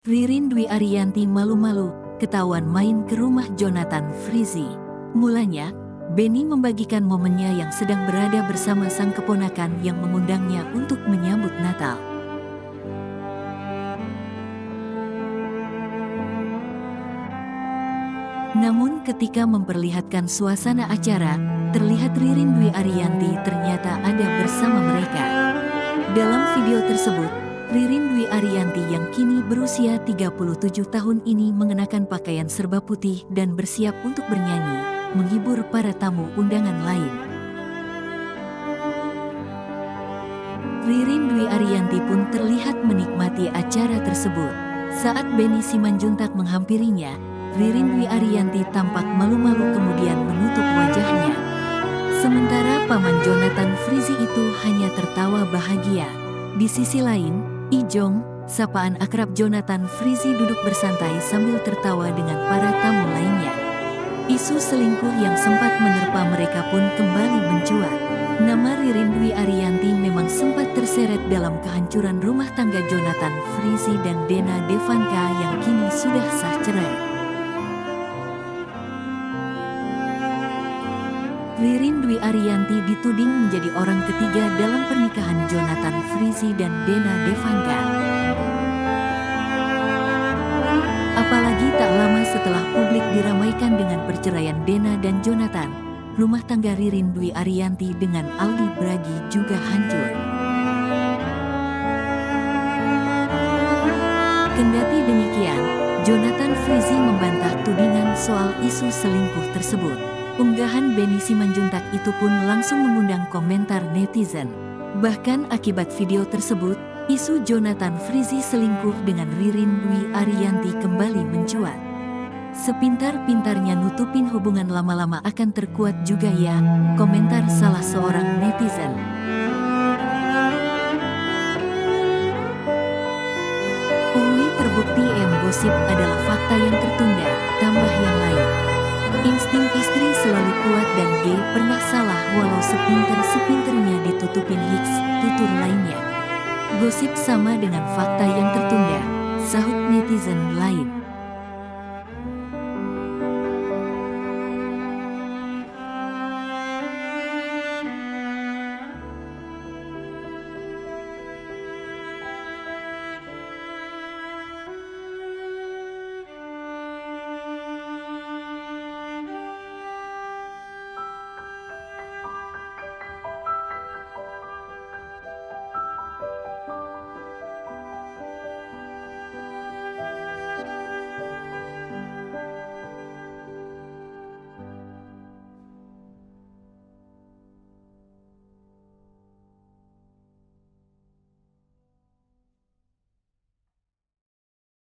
Ririn Dwi Ariyanti malu-malu, ketahuan main ke rumah Jonathan Frizzy. Mulanya, Benny membagikan momennya yang sedang berada bersama sang keponakan yang mengundangnya untuk menyambut Natal. Namun ketika memperlihatkan suasana acara, terlihat Ririn Dwi Ariyanti ternyata ada bersama mereka. Dalam video tersebut, Ririn Dwi Ariyanti yang kini berusia 37 tahun ini mengenakan pakaian serba putih dan bersiap untuk bernyanyi, menghibur para tamu undangan lain. Ririn Dwi Ariyanti pun terlihat menikmati acara tersebut. Saat Benny Simanjuntak menghampirinya, Ririn Dwi Ariyanti tampak malu-malu kemudian menutup wajahnya. Sementara paman Jonathan Frizzy itu hanya tertawa bahagia. Di sisi lain, Ijong, sapaan akrab Jonathan Frizzy duduk bersantai sambil tertawa dengan para tamu lainnya. Isu selingkuh yang sempat menerpa mereka pun kembali mencuat. Nama Ririn Dwi Ariyanti memang sempat terseret dalam kehancuran rumah tangga Jonathan Frizzy dan Dena Devanka yang kini sudah sah cerai. Ririn Dwi Ariyanti dituding menjadi orang ketiga dalam pernikahan Jonathan Frizzy dan Dena Devanka. Apalagi tak lama setelah publik diramaikan dengan perceraian Dena dan Jonathan, rumah tangga Ririn Dwi Ariyanti dengan Aldi Bragi juga hancur. Kendati demikian, Jonathan Frizzy membantah tudingan soal isu selingkuh tersebut. Unggahan Benny Simanjuntak itu pun langsung mengundang komentar netizen. Bahkan akibat video tersebut, isu Jonathan Frizzy selingkuh dengan Ririn Dwi Ariyanti kembali mencuat. Sepintar-pintarnya nutupin hubungan lama-lama akan terkuat juga ya, komentar salah seorang netizen. Terbukti gosip adalah fakta yang tertunda, tambah yang lain. Insting istri selalu kuat dan G pernah salah walau sepinter-sepinternya ditutupin Hicks, tutur lainnya. Gosip sama dengan fakta yang tertunda, sahut netizen lain.